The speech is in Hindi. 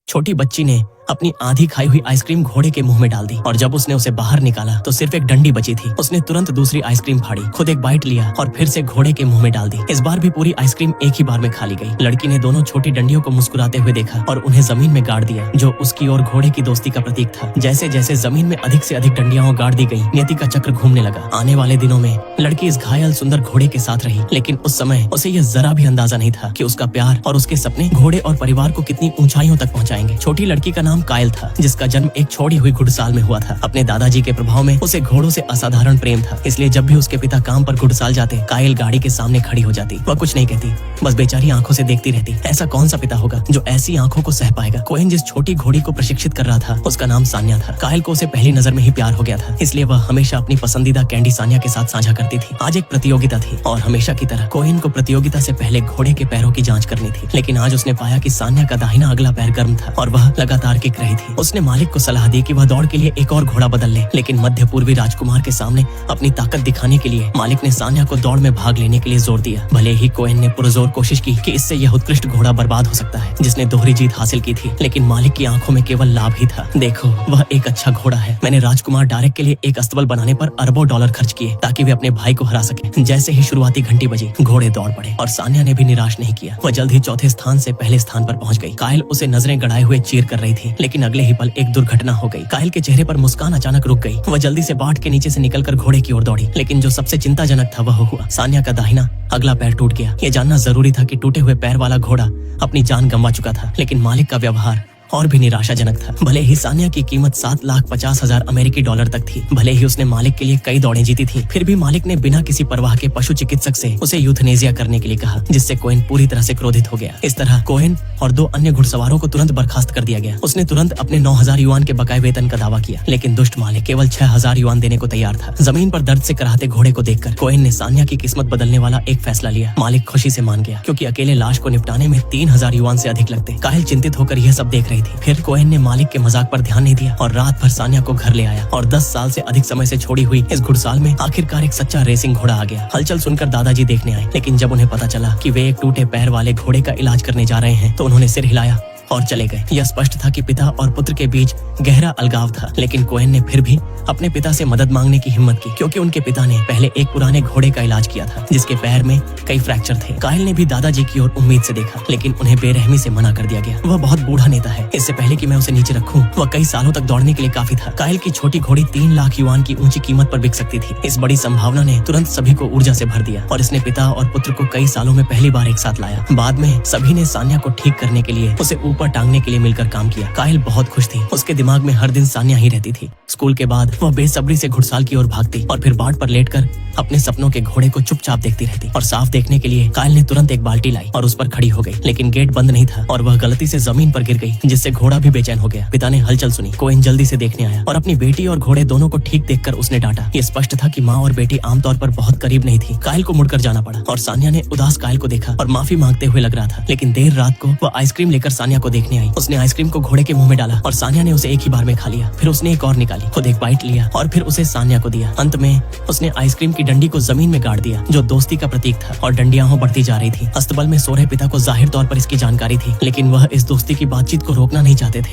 छोटी बच्ची ने अपनी आधी खाई हुई आइसक्रीम घोड़े के मुंह में डाल दी और जब उसने उसे बाहर निकाला तो सिर्फ एक डंडी बची थी। उसने तुरंत दूसरी आइसक्रीम फाड़ी, खुद एक बाइट लिया और फिर से घोड़े के मुंह में डाल दी। इस बार भी पूरी आइसक्रीम एक ही बार में खा ली गई। लड़की ने दोनों छोटी डंडियों को मुस्कुराते हुए देखा और उन्हें जमीन में गाड़ दिया, जो उसकी और घोड़े की दोस्ती का प्रतीक था। जैसे जैसे जमीन में अधिक से अधिक डंडियां गाड़ दी गई, नियति का चक्र घूमने लगा। आने वाले दिनों में लड़की इस घायल सुंदर घोड़े के साथ रही, लेकिन उस समय उसे यह जरा भी अंदाजा नहीं था कि उसका प्यार और उसके सपने घोड़े और परिवार को कितनी ऊंचाइयों तक पहुंचाएंगे। छोटी लड़की का नाम कायल था, जिसका जन्म एक छोड़ी हुई घुड़साल में हुआ था। अपने दादाजी के प्रभाव में उसे घोड़ों से असाधारण प्रेम था, इसलिए जब भी उसके पिता काम पर घुड़साल जाते, कायल गाड़ी के सामने खड़ी हो जाती। वह कुछ नहीं कहती, बस बेचारी आंखों से देखती रहती। ऐसा कौन सा पिता होगा जो ऐसी आंखों को सह पाएगा। कोहेन जिस छोटी घोड़ी को प्रशिक्षित कर रहा था, उसका नाम सान्या था। कायल को उसे पहली नजर में ही प्यार हो गया था, इसलिए वह हमेशा अपनी पसंदीदा कैंडी सान्या के साथ साझा करती थी। आज एक प्रतियोगिता थी और हमेशा की तरह कोहेन को प्रतियोगिता से पहले घोड़े के पैरों की जांच करनी थी, लेकिन आज उसने पाया कि सान्या का दाहिना अगला पैर गर्म था और वह लगातार किक रही थी। उसने मालिक को सलाह दी कि वह दौड़ के लिए एक और घोड़ा बदल ले, लेकिन मध्य पूर्वी राजकुमार के सामने अपनी ताकत दिखाने के लिए मालिक ने सान्या को दौड़ में भाग लेने के लिए जोर दिया। भले ही कोहेन ने पुरजोर कोशिश की कि इससे यह उत्कृष्ट घोड़ा बर्बाद हो सकता है जिसने दोहरी जीत हासिल की थी, लेकिन मालिक की आंखों में केवल लाभ ही था। देखो, वह एक अच्छा घोड़ा है। मैंने राजकुमार डायरेक्ट के लिए एक अस्तबल बनाने पर अरबों डॉलर खर्च किए ताकि वे अपने भाई को हरा सके। जैसे ही शुरुआती घंटी बजी, घोड़े दौड़ पड़े और सान्या ने भी निराश नहीं किया। वह जल्द ही चौथे स्थान से पहले स्थान पर पहुंच गई। कायल उसे नजरें गड़ाए हुए चीर कर रही थी, लेकिन अगले ही पल एक दुर्घटना हो गई। कायल के चेहरे पर मुस्कान अचानक रुक गई। वह जल्दी से बाट के नीचे से निकलकर घोड़े की ओर दौड़ी, लेकिन जो सबसे चिंताजनक था वह हुआ। सान्या का दाहिना अगला पैर टूट गया। यह जानना जरूरी था कि टूटे हुए पैर वाला घोड़ा अपनी जान गंवा चुका था, लेकिन मालिक का व्यवहार और भी निराशाजनक था। भले ही सान्या की कीमत 7,50,000 अमेरिकी डॉलर तक थी, भले ही उसने मालिक के लिए कई दौड़ें जीती थी, फिर भी मालिक ने बिना किसी परवाह के पशु चिकित्सक से उसे यूथनेजिया करने के लिए कहा, जिससे कोहेन पूरी तरह से क्रोधित हो गया। इस तरह कोहेन और 2 अन्य घुड़सवारों को तुरंत बर्खास्त कर दिया गया। उसने तुरंत अपने 9,000 युआन के बकाये वेतन का दावा किया, लेकिन दुष्ट मालिक केवल 6,000 युआन देने को तैयार था। जमीन पर दर्द से कराहते घोड़े को देखकर कोहेन ने सान्या की किस्मत बदलने वाला एक फैसला लिया। मालिक खुशी से मान गया, क्योंकि अकेले लाश को निपटाने में 3,000 युआन से अधिक लगते। कायल चिंतित होकर यह सब देख रही थी। फिर कोहेन मालिक के मजाक पर ध्यान नहीं दिया और रात भर सान्या को घर ले आया और 10 साल से अधिक समय से छोड़ी हुई इस घुड़साल में आखिरकार एक सच्चा रेसिंग घोड़ा आ गया। हलचल सुनकर दादाजी देखने आए, लेकिन जब उन्हें पता चला कि वे एक टूटे पैर वाले घोड़े का इलाज करने जा रहे हैं तो उन्होंने सिर हिलाया और चले गए। यह स्पष्ट था कि पिता और पुत्र के बीच गहरा अलगाव था, लेकिन कोहेन ने फिर भी अपने पिता से मदद मांगने की हिम्मत की, क्योंकि उनके पिता ने पहले एक पुराने घोड़े का इलाज किया था जिसके पैर में कई फ्रैक्चर थे। कायल ने भी दादाजी की ओर उम्मीद से देखा, लेकिन उन्हें बेरहमी से मना कर दिया गया। वह बहुत बूढ़ा नेता है, इससे पहले कि मैं उसे नीचे रखूं, वह कई सालों तक दौड़ने के लिए काफी था। कायल की छोटी घोड़ी 3 लाख युआन की ऊंची कीमत पर बिक सकती थी। इस बड़ी संभावना ने तुरंत सभी को ऊर्जा से भर दिया और इसने पिता और पुत्र को कई सालों में पहली बार एक साथ लाया। बाद में सभी ने सान्या को ठीक करने के लिए उसे ऊपर टांगने के लिए मिलकर काम किया। कायल बहुत खुश थी। उसके दिमाग में हर दिन सान्या ही रहती थी। स्कूल के बाद वह बेसब्री से घुड़साल की ओर भागती और फिर बाट पर लेटकर अपने सपनों के घोड़े को चुपचाप देखती रहती। और साफ देखने के लिए कायल ने तुरंत एक बाल्टी लाई और उस पर खड़ी हो गई, लेकिन गेट बंद नहीं था और वह गलती से जमीन पर गिर गई, जिससे घोड़ा भी बेचैन हो गया। पिता ने हलचल सुनी। कोहेन जल्दी से देखने आया और अपनी बेटी और घोड़े दोनों को ठीक देखकर उसने डांटा। ये स्पष्ट था कि माँ और बेटी आमतौर पर बहुत करीब नहीं थी। कायल को मुड़कर जाना पड़ा और सान्या ने उदास कायल को देखा और माफी मांगते हुए लग रहा था, लेकिन देर रात को वह आइसक्रीम लेकर सान्या को देखने आई। उसने आइसक्रीम को घोड़े के मुंह में डाला और सान्या ने उसे एक ही बार में खा लिया। फिर उसने एक और निकाली, खुद एक बाइट लिया और फिर उसे सान्या को दिया। अंत में उसने आइसक्रीम की डंडी को जमीन में गाड़ दिया, जो दोस्ती का प्रतीक था, और डंडियां बढ़ती जा रही थी। अस्तबल में सो रहे पिता को जाहिर तौर पर इसकी जानकारी थी, लेकिन वह इस दोस्ती की बातचीत को रोकना नहीं चाहते थे।